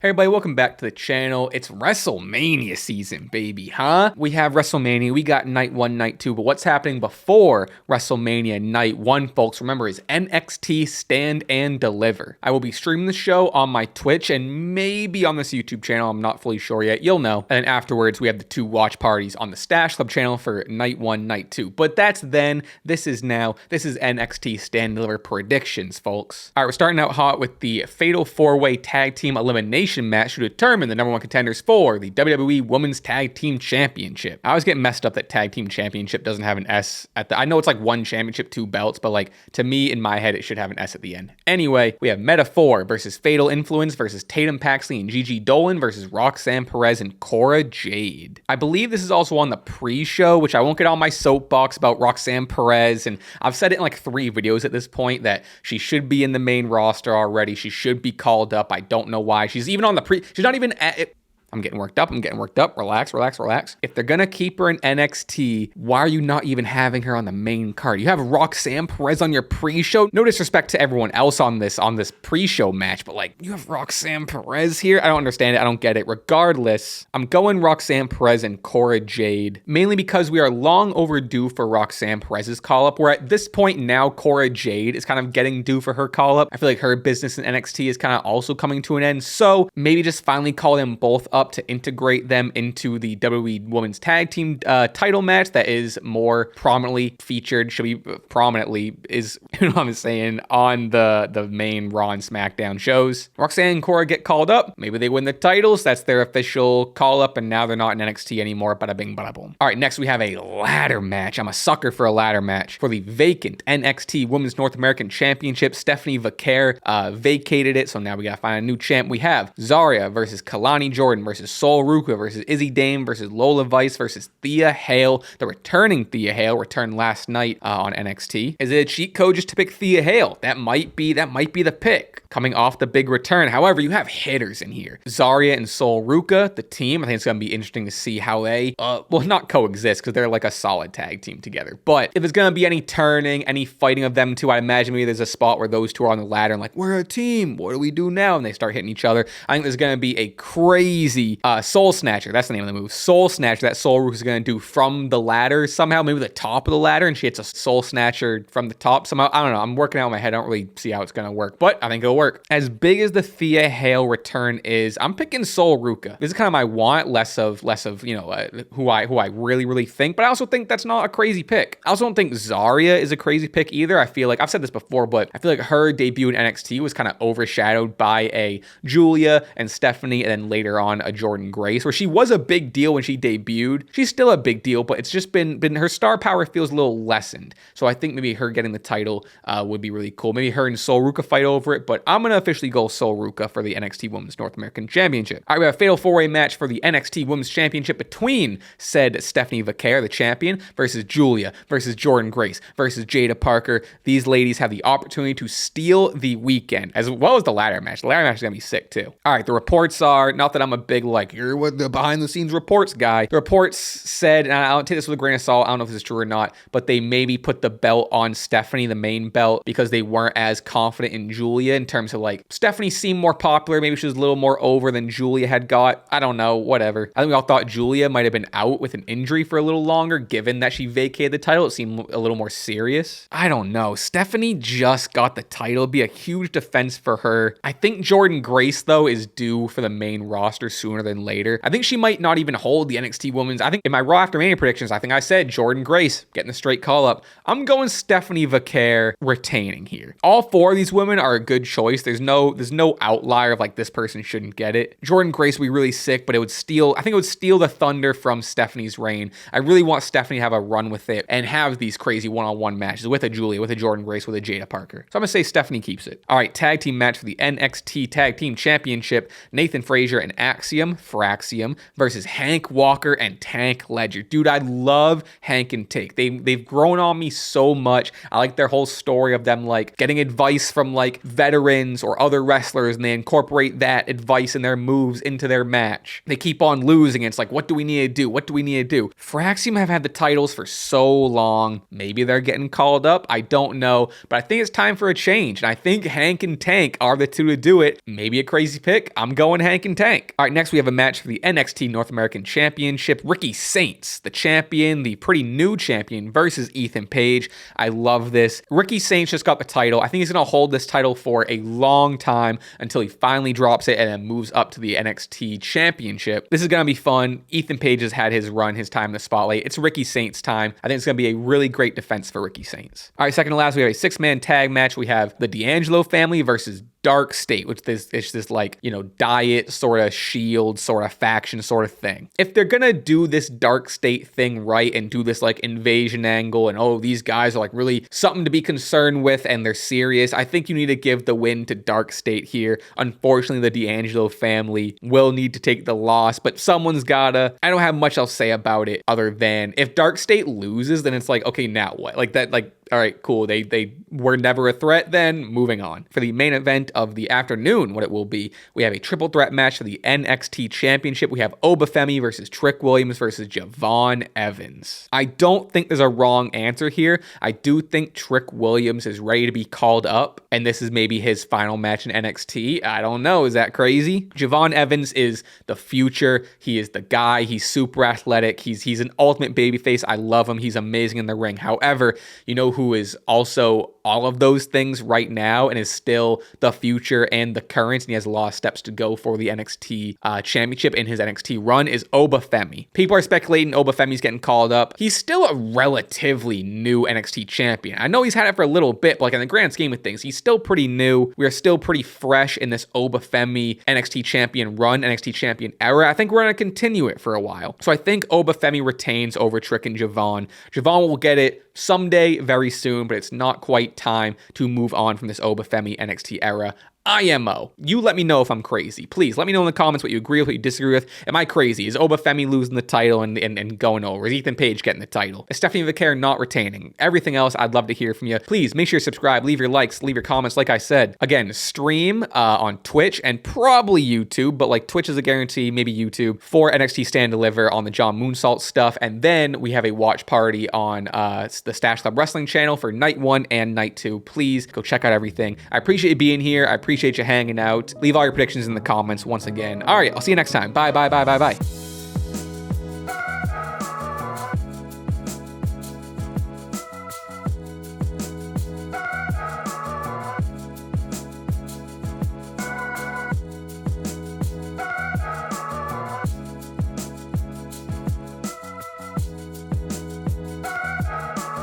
Hey everybody, welcome back to the channel. It's WrestleMania season, baby, huh? We have WrestleMania, we got night 1, night 2, but what's happening before WrestleMania night 1, folks, remember, is NXT Stand and Deliver. I will be streaming the show on my Twitch and maybe on this YouTube channel, I'm not fully sure yet, you'll know. And then afterwards, we have the 2 watch parties on the Stash Club channel for night 1, night 2. But that's then, this is now, this is NXT Stand and Deliver predictions, folks. All right, we're starting out hot with the Fatal 4-Way Tag Team Elimination match to determine the #1 contenders for the WWE Women's Tag Team Championship. I was getting messed up that Tag Team Championship doesn't have an S at the, I know it's like 1 championship, 2 belts, but like to me in my head it should have an S at the end. Anyway, we have Meta-4 versus Fatal Influence versus Tatum Paxley and Gigi Dolan versus Roxanne Perez and Cora Jade. I believe this is also on the pre-show, which I won't get on my soapbox about Roxanne Perez, and I've said it in like 3 videos at this point that she should be in the main roster already. She should be called up. I don't know why. She's even on the she's not even at it. I'm getting worked up. Relax. If they're going to keep her in NXT, why are you not even having her on the main card? You have Roxanne Perez on your pre-show. No disrespect to everyone else on this pre-show match, but like, you have Roxanne Perez here? I don't understand it. I don't get it. Regardless, I'm going Roxanne Perez and Cora Jade, mainly because we are long overdue for Roxanne Perez's call-up, where at this point now, Cora Jade is kind of getting due for her call-up. I feel like her business in NXT is kind of also coming to an end, so maybe just finally call them both up to integrate them into the WWE Women's Tag Team title match that is more prominently featured, should be prominently, is, you know what I'm saying, on the main Raw and SmackDown shows. Roxanne and Cora get called up. Maybe they win the titles. That's their official call up, and now they're not in NXT anymore. Bada bing, bada boom. All right, next we have a ladder match. I'm a sucker for a ladder match. For the vacant NXT Women's North American Championship, Stephanie Vaquer vacated it, so now we gotta find a new champ. We have Zarya versus Kalani Jordan versus Sol Ruca versus Izzy Dame versus Lola Vice versus Thea Hale. The returning Thea Hale returned last night on NXT. Is it a cheat code just to pick Thea Hale? That might be the pick coming off the big return. However, you have hitters in here. Zarya and Sol Ruca, the team. I think it's gonna be interesting to see how they well, not coexist because they're like a solid tag team together. But if it's gonna be any turning, any fighting of them two, I imagine maybe there's a spot where those two are on the ladder and like, we're a team. What do we do now? And they start hitting each other. I think there's gonna be a crazy Soul Snatcher, that's the name of the move. Soul Snatcher that Sol Ruca is going to do from the ladder somehow, maybe the top of the ladder, and she hits a Soul Snatcher from the top somehow. I don't know. I'm working out in my head. I don't really see how it's going to work, but I think it'll work. As big as the Thea Hale return is, I'm picking Sol Ruca. This is kind of my want, less of you know, who I really think, but I also think that's not a crazy pick. I also don't think Zarya is a crazy pick either. I feel like, I've said this before, but I feel like her debut in NXT was kind of overshadowed by a Julia and Stephanie, and then later on a Jordynne Grace, where she was a big deal when she debuted. She's still a big deal, but it's just been her star power feels a little lessened. So I think maybe her getting the title would be really cool. Maybe her and Sol Ruca fight over it, but I'm going to officially go Sol Ruca for the NXT Women's North American Championship. All right, we have a Fatal 4-Way match for the NXT Women's Championship between said Stephanie Vaquer, the champion, versus Julia, versus Jordynne Grace, versus Jada Parker. These ladies have the opportunity to steal the weekend, as well as the ladder match. The ladder match is going to be sick too. All right, the reports are, not that I'm a big like, you're what the behind the scenes reports guy. The reports said, and I'll take this with a grain of salt, I don't know if this is true or not, but they maybe put the belt on Stephanie, the main belt, because they weren't as confident in Julia in terms of like, Stephanie seemed more popular. Maybe she was a little more over than Julia had got. I don't know, whatever. I think we all thought Julia might have been out with an injury for a little longer, given that she vacated the title. It seemed a little more serious. I don't know. Stephanie just got the title. It'd be a huge defense for her. I think Jordynne Grace, though, is due for the main roster sooner than later. I think she might not even hold the NXT Women's. I think in my Raw After Mania predictions, I think I said Jordynne Grace getting the straight call up. I'm going Stephanie Vaquer retaining here. All 4 of these women are a good choice. There's no outlier of like, this person shouldn't get it. Jordynne Grace would be really sick, but I think it would steal the thunder from Stephanie's reign. I really want Stephanie to have a run with it and have these crazy one-on-one matches with a Julia, with a Jordynne Grace, with a Jada Parker. So I'm gonna say Stephanie keeps it. All right, tag team match for the NXT Tag Team Championship. Nathan Frazier and Axe Fraxium versus Hank Walker and Tank Ledger. Dude, I love Hank and Tank. They've grown on me so much. I like their whole story of them like getting advice from like veterans or other wrestlers, and they incorporate that advice and their moves into their match. They keep on losing, and it's like, what do we need to do? What do we need to do? Fraxium have had the titles for so long. Maybe they're getting called up. I don't know, but I think it's time for a change, and I think Hank and Tank are the two to do it. Maybe a crazy pick. I'm going Hank and Tank. All right, next we have a match for the NXT North American Championship. Ricky Saints, the champion, the pretty new champion, versus Ethan Page. I love this. Ricky Saints just got the title. I think he's going to hold this title for a long time until he finally drops it and then moves up to the NXT Championship. This is going to be fun. Ethan Page has had his run, his time in the spotlight. It's Ricky Saints' time. I think it's going to be a really great defense for Ricky Saints. All right, second to last, we have a 6-man tag match. We have the D'Angelo family versus Dark State, which is this like, you know, diet sort of shield sort of faction sort of thing. If they're gonna do this Dark State thing right and do this like invasion angle and, oh, these guys are like really something to be concerned with and they're serious, I think you need to give the win to Dark State here. Unfortunately, the D'Angelo family will need to take the loss, but someone's gotta. I don't have much else to say about it other than if Dark State loses, then it's like, okay, now what? Like that, like, all right, cool. They were never a threat then. Moving on. For the main event of the afternoon, what it will be, we have a triple threat match for the NXT Championship. We have Obafemi versus Trick Williams versus Javon Evans. I don't think there's a wrong answer here. I do think Trick Williams is ready to be called up, and this is maybe his final match in NXT. I don't know. Is that crazy? Javon Evans is the future. He is the guy. He's super athletic. He's an ultimate babyface. I love him. He's amazing in the ring. However, you know who is also all of those things right now and is still the future and the current, and he has a lot of steps to go for the NXT championship in his NXT run, is Obafemi. People are speculating Obafemi's getting called up. He's still a relatively new NXT champion. I know he's had it for a little bit, but like in the grand scheme of things, he's still pretty new. We're still pretty fresh in this Obafemi NXT champion run, NXT champion era. I think we're going to continue it for a while. So I think Obafemi retains over Trick and Javon. Javon will get it someday, very soon, but it's not quite time to move on from this Obafemi NXT era. IMO. You let me know if I'm crazy. Please let me know in the comments what you agree with, what you disagree with. Am I crazy? Is Obafemi losing the title and going over? Is Ethan Page getting the title? Is Stephanie Vaquer not retaining? Everything else, I'd love to hear from you. Please make sure you subscribe, leave your likes, leave your comments. Like I said, again, stream on Twitch and probably YouTube, but like Twitch is a guarantee, maybe YouTube, for NXT Stand Deliver on the John Moonsault stuff. And then we have a watch party on the Stash Club Wrestling channel for night 1 and night 2. Please go check out everything. I appreciate you being here. I appreciate you hanging out. Leave all your predictions in the comments once again. All right, I'll see you next time. Bye, bye, bye, bye, bye.